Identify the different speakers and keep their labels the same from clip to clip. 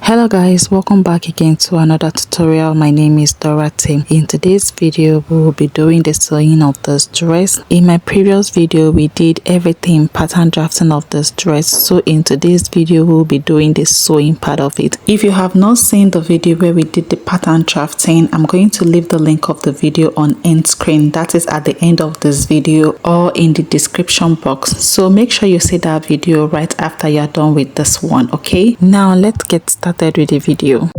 Speaker 1: Hello guys, welcome back again to another tutorial. My name is Dorothy. In today's video we will be doing the sewing of this dress. In my previous video we did everything pattern drafting of this dress, so in today's video we will be doing the sewing part of it. If you have not seen the video where we did the pattern drafting, I'm going to leave the link of the video on end screen, that is at the end of this video or in the description box, so make sure you see that video right after you're done with this one. Okay, now let's get started with the video.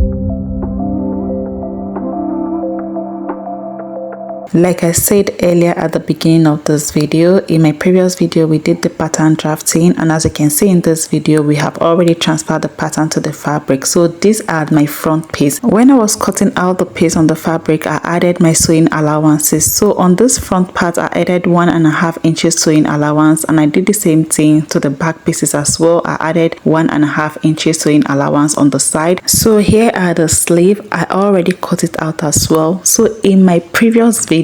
Speaker 1: Like I said earlier at the beginning of this video, in my previous video we did the pattern drafting, and as you can see in this video we have already transferred the pattern to the fabric. So these are my front piece. When I was cutting out the piece on the fabric, I added my sewing allowances. So on this front part I added 1.5 inches sewing allowance, and I did the same thing to the back pieces as well. I added 1.5 inches sewing allowance on the side. So here are the sleeve. I already cut it out as well. So in my previous video,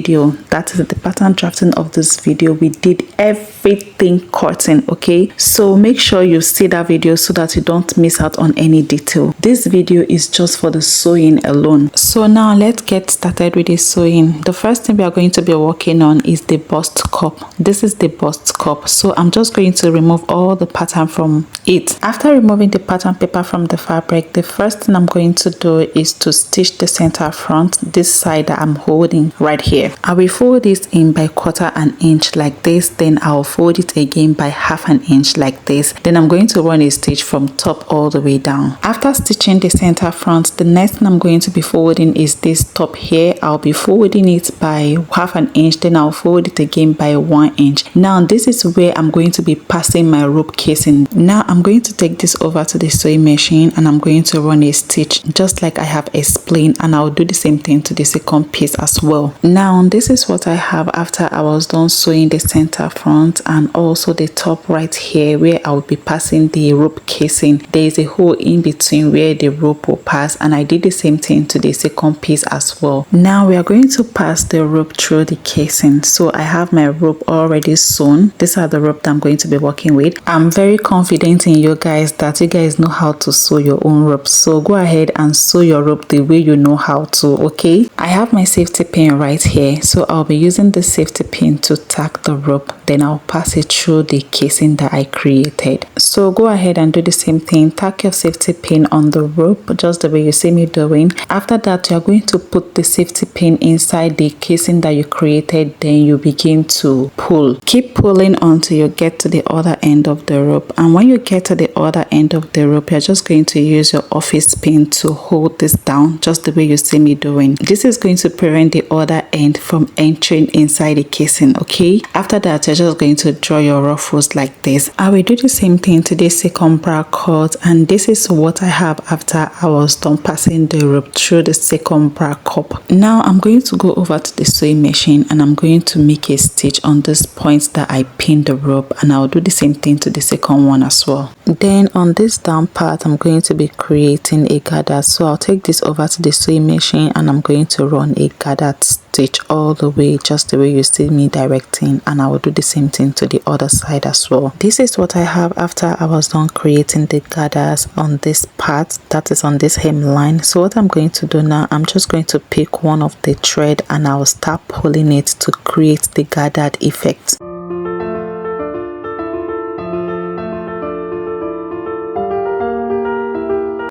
Speaker 1: that is the pattern drafting of this video, we did everything cutting. Okay, so make sure you see that video so that you don't miss out on any detail. This video is just for the sewing alone. So now let's get started with the sewing. The first thing we are going to be working on is the bust cup. This is the bust cup, so I'm just going to remove all the pattern from it. After removing the pattern paper from the fabric, the first thing I'm going to do is to stitch the center front, this side that I'm holding right here. I will fold this in by 1/4 inch like this, then I'll fold it again by 1/2 inch like this. Then I'm going to run a stitch from top all the way down. After stitching the center front, the next thing I'm going to be folding is this top here. I'll be folding it by 1/2 inch, then I'll fold it again by 1 inch. Now this is where I'm going to be passing my rope casing. Now I'm going to take this over to the sewing machine and I'm going to run a stitch just like I have explained, and I'll do the same thing to the second piece as well. Now this is what I have after I was done sewing the center front and also the top right here where I will be passing the rope casing. There is a hole in between where the rope will pass, and I did the same thing to the second piece as well. Now we are going to pass the rope through the casing. So I have my rope already sewn. These are the rope that I'm going to be working with. I'm very confident in you guys that you guys know how to sew your own rope, so go ahead and sew your rope the way you know how to. Okay, I have my safety pin right here, so I'll be using the safety pin to tack the rope, then I'll pass it through the casing that I created. So go ahead and do the same thing. Tack your safety pin on the rope just the way you see me doing. After that, you are going to put the safety pin inside the casing that you created, then you begin to pull. Keep pulling until you get to the other end of the rope, and when you get to the other end of the rope, you're just going to use your office pin to hold this down just the way you see me doing. This is going to prevent the other end from entering inside the casing. Okay, after that you're just going to draw your ruffles like this. I will do the same thing to the second bra cut, and this is what I have after I was done passing the rope through the second bra cup. Now I'm going to go over to the sewing machine and I'm going to make a stitch on this point that I pinned the rope, and I'll do the same thing to the second one as well. Then on this down part I'm going to be creating a gather, so I'll take this over to the sewing machine and I'm going to run a gathered stitch all the way just the way you see me directing, and I will do the same thing to the other side as well. This is what I have after I was done creating the gathers on this part, that is on this hemline. So what I'm going to do now, I'm just going to pick one of the thread and I'll start pulling it to create the gathered effect.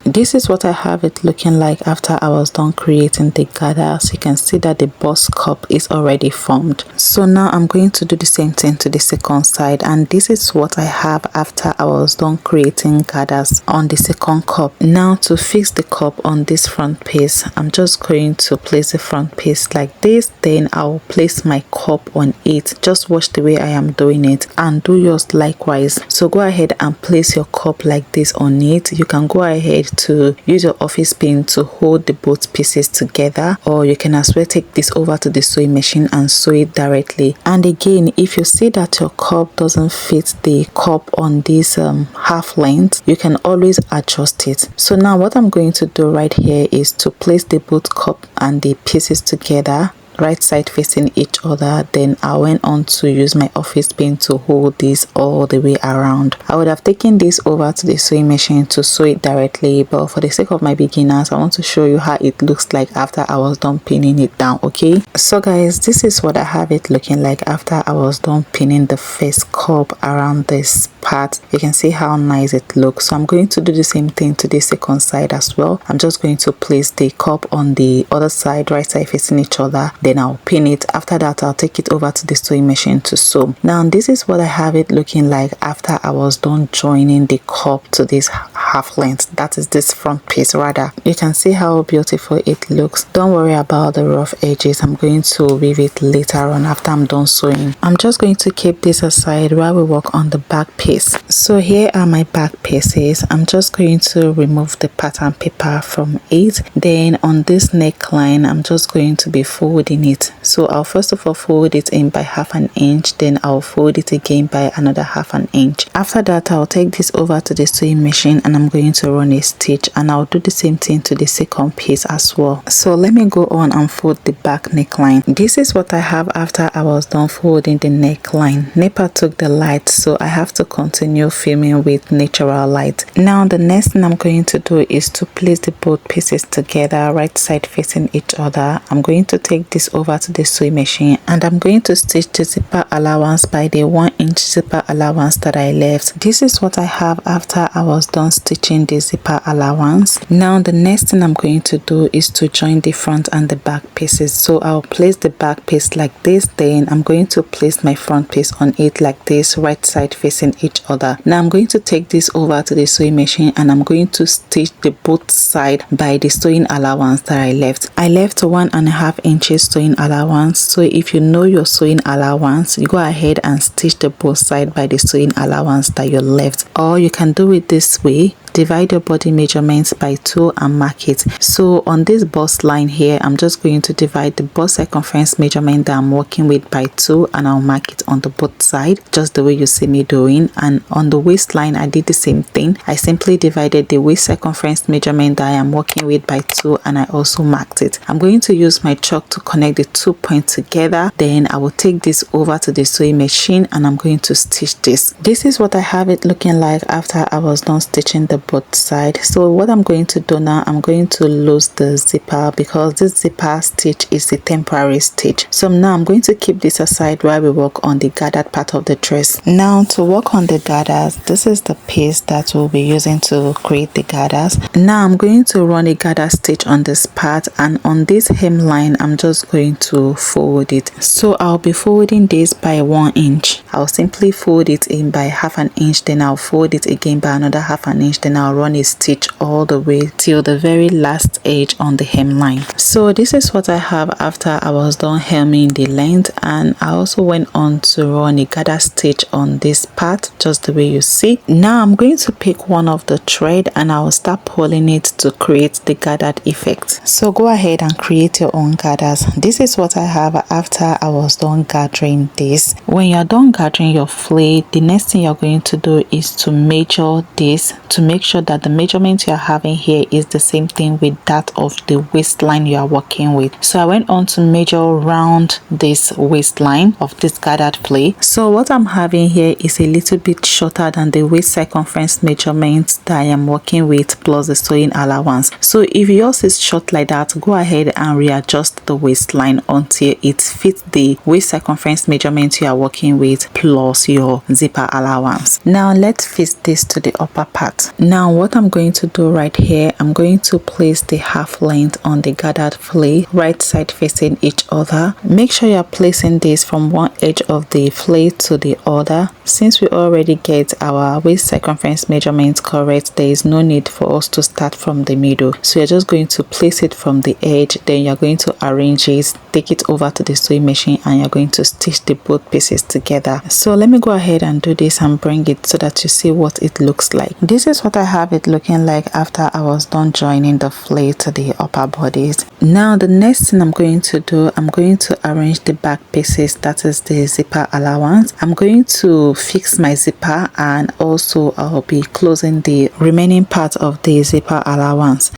Speaker 1: This is what I have it looking like after I was done creating the gathers. You can see that the bust cup is already formed. So now I'm going to do the same thing to the second side, and this is what I have after I was done creating gathers on the second cup. Now to fix the cup on this front piece, I'm just going to place the front piece like this, then I'll place my cup on it. Just watch the way I am doing it and do yours likewise. So go ahead and place your cup like this on it. You can go ahead to use your office pin to hold the both pieces together, or you can as well take this over to the sewing machine and sew it directly. And again, if you see that your cup doesn't fit the cup on this half length, you can always adjust it. So now what I'm going to do right here is to place the both cup and the pieces together right side facing each other. Then I went on to use my office pin to hold this all the way around. I would have taken this over to the sewing machine to sew it directly, but for the sake of my beginners, I want to show you how it looks like after I was done pinning it down. Okay, so guys, this is what I have it looking like after I was done pinning the first cup around this part. You can see how nice it looks. So I'm going to do the same thing to the second side as well. I'm just going to place the cup on the other side, right side facing each other, then I'll pin it. After that, I'll take it over to the sewing machine to sew. Now this is what I have it looking like after I was done joining the cup to this half length, that is this front piece rather. You can see how beautiful it looks. Don't worry about the rough edges. I'm going to weave it later on after I'm done sewing. I'm just going to keep this aside while we work on the back piece. So here are my back pieces. I'm just going to remove the pattern paper from it. Then on this neckline, I'm just going to be folding it. So I'll first of all fold it in by half an inch, then I'll fold it again by another half an inch. After that, I'll take this over to the sewing machine and I'm going to run a stitch, and I'll do the same thing to the second piece as well. So let me go on and fold the back neckline. This is what I have after I was done folding the neckline. NEPA took the light, so I have to continue filming with natural light. Now the next thing I'm going to do is to place the both pieces together, right side facing each other. I'm going to take this over to the sewing machine and I'm going to stitch the zipper allowance by the 1-inch zipper allowance that I left. This is what I have after I was done stitching the zipper allowance. Now the next thing I'm going to do is to join the front and the back pieces. So I'll place the back piece like this, then I'm going to place my front piece on it like this, right side facing each other. Now I'm going to take this over to the sewing machine and I'm going to stitch the both side by the sewing allowance that I left. I left 1.5 inches sewing allowance. So if you know your sewing allowance, you go ahead and stitch the both side by the sewing allowance that you left, or you can do it this way. Divide your body measurements by 2 and mark it. So on this bust line here, I'm just going to divide the bust circumference measurement that I'm working with by 2 and I'll mark it on the both side, just the way you see me doing. And on the waistline, I did the same thing. I simply divided the waist circumference measurement that I am working with by 2 and I also marked it. I'm going to use my chalk to connect the 2 points together. Then I will take this over to the sewing machine and I'm going to stitch this. This is what I have it looking like after I was done stitching the both side. So what I'm going to do now, I'm going to lose the zipper because this zipper stitch is a temporary stitch. So now I'm going to keep this aside while we work on the gathered part of the dress. Now to work on the gathers, this is the piece that we'll be using to create the gathers. Now I'm going to run a gather stitch on this part, and on this hemline I'm just going to fold it. So I'll be folding this by 1 inch. I'll simply fold it in by half an inch, then I'll fold it again by another half an inch, then I'll run a stitch all the way till the very last edge on the hemline. So this is what I have after I was done hemming the length, and I also went on to run a gather stitch on this part, just the way you see. Now I'm going to pick one of the thread and I will start pulling it to create the gathered effect. So go ahead and create your own gathers. This is what I have after I was done gathering this. When you're done gathering your fleece, the next thing you're going to do is to measure this to make sure that the measurement you're having here is the same thing with that of the waistline you are working with. So I went on to measure around this waistline of this gathered fleece. So what I'm having here is a little bit shorter than the waist circumference measurement that I am working with plus the sewing allowance. So if yours is short like that, go ahead and readjust the waistline until it fits the waist circumference measurement you are working with plus your zipper allowance. Now let's fit this to the upper part. Now what I'm going to do right here, I'm going to place the half length on the gathered fleece, right side facing each other. Make sure you're placing this from one edge of the fleece to the other. Since we already get our waist circumference measurement correct, there is no need for us to start from the middle. So you're just going to place it from the edge, then you're going to arrange it, take it over to the sewing machine, and you're going to stitch the both pieces together. So let me go ahead and do this and bring it so that you see what it looks like. This is what I have it looking like after I was done joining the fleece to the upper bodice. Now the next thing I'm going to do, I'm going to arrange the back pieces, that is the zipper allowance. I'm going to fix my zipper and also I'll be closing the remaining part of the zipper allowance.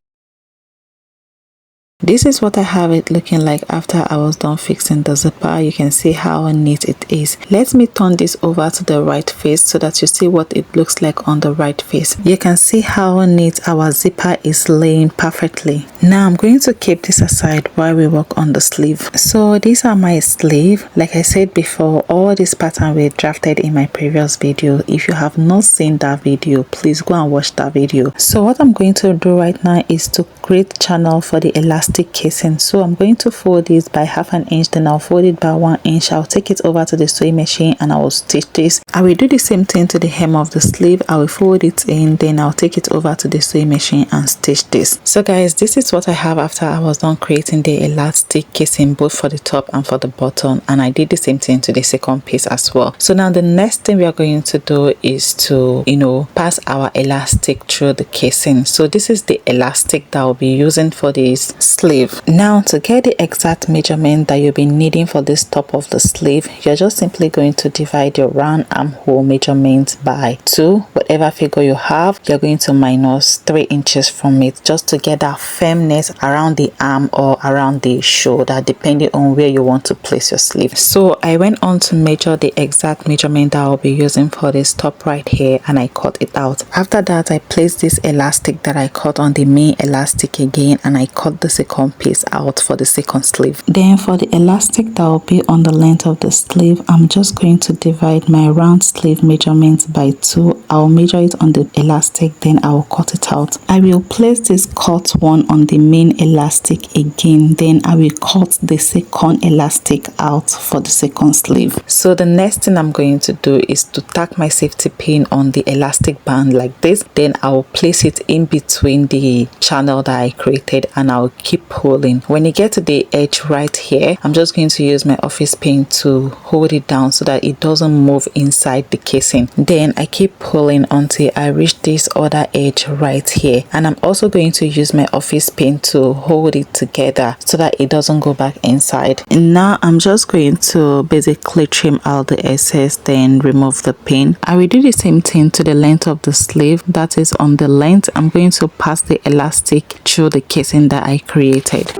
Speaker 1: This is what I have it looking like after I was done fixing the zipper. You can see how neat it is. Let me turn this over to the right face so that you see what it looks like on the right face. You can see how neat our zipper is laying perfectly. Now I'm going to keep this aside while we work on the sleeve. So these are my sleeve. Like I said before, all this pattern were drafted in my previous video. If you have not seen that video, please go and watch that video. So what I'm going to do right now is to create channel for the elastic casing. So I'm going to fold this by 1/2 inch, then I'll fold it by 1 inch. I'll take it over to the sewing machine and I will stitch this. I will do the same thing to the hem of the sleeve. I will fold it in, then I'll take it over to the sewing machine and stitch this. So guys, this is what I have after I was done creating the elastic casing both for the top and for the bottom, and I did the same thing to the second piece as well. So now the next thing we are going to do is to pass our elastic through the casing. So this is the elastic that I'll be using for this sleeve. Now to get the exact measurement that you'll be needing for this top of the sleeve, you're just simply going to divide your round armhole measurement by 2. Whatever figure you have, you're going to minus 3 inches from it just to get that firmness around the arm or around the shoulder, depending on where you want to place your sleeve. So I went on to measure the exact measurement that I'll be using for this top right here, and I cut it out. After that, I placed this elastic that I cut on the main elastic again, and I cut the second piece out for the second sleeve. Then for the elastic that will be on the length of the sleeve, I'm just going to divide my round sleeve measurement by 2. I'll measure it on the elastic, then I will cut it out. I will place this cut one on the main elastic again, then I will cut the second elastic out for the second sleeve. So the next thing I'm going to do is to tack my safety pin on the elastic band like this, then I will place it in between the channel that I created and I'll keep pulling. When you get to the edge right here, I'm just going to use my office pin to hold it down so that it doesn't move inside the casing. Then I keep pulling until I reach this other edge right here, and I'm also going to use my office pin to hold it together so that it doesn't go back inside. And now I'm just going to basically trim out the excess, then remove the pin. I will do the same thing to the length of the sleeve. That is on the length, I'm going to pass the elastic through the casing that I created.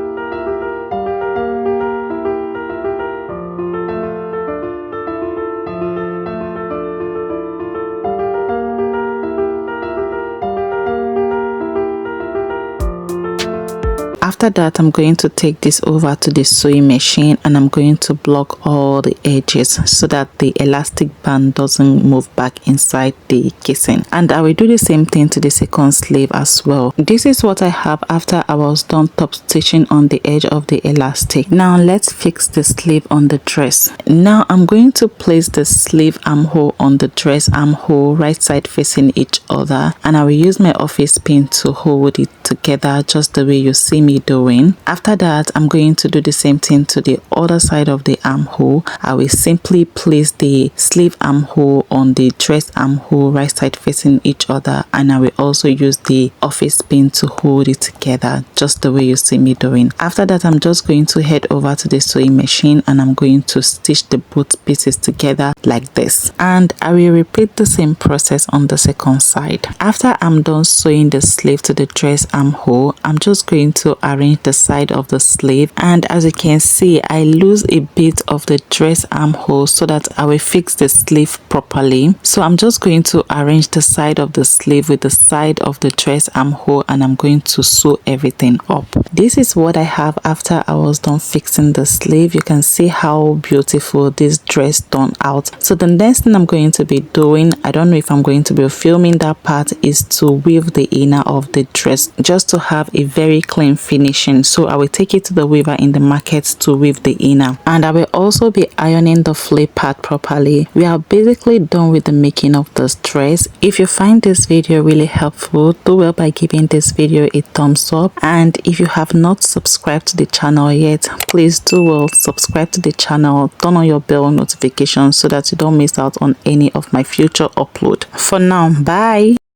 Speaker 1: After that, I'm going to take this over to the sewing machine and I'm going to block all the edges so that the elastic band doesn't move back inside the casing. And I will do the same thing to the second sleeve as well. This is what I have after I was done top stitching on the edge of the elastic. Now let's fix the sleeve on the dress. Now I'm going to place the sleeve armhole on the dress armhole, right side facing each other, and I will use my office pin to hold it together just the way you see me doing. After that, I'm going to do the same thing to the other side of the armhole. I will simply place the sleeve armhole on the dress armhole, right side facing each other, and I will also use the office pin to hold it together just the way you see me doing. After that, I'm just going to head over to the sewing machine and I'm going to stitch the both pieces together like this, and I will repeat the same process on the second side. After I'm done sewing the sleeve to the dress armhole, I'm just going to arrange the side of the sleeve, and as you can see, I lose a bit of the dress armhole so that I will fix the sleeve properly. So I'm just going to arrange the side of the sleeve with the side of the dress armhole, and I'm going to sew everything up. This is what I have after I was done fixing the sleeve. You can see how beautiful this dress turned out. So the next thing I'm going to be doing, I don't know if I'm going to be filming that part, is to weave the inner of the dress just to have a very clean finishing. So I will take it to the weaver in the market to weave the inner, and I will also be ironing the flip part properly. We are basically done with the making of this dress. If you find this video really helpful, do well by giving this video a thumbs up, and if you have not subscribed to the channel yet, please do well subscribe to the channel, turn on your bell notifications so that you don't miss out on any of my future upload. For now, bye.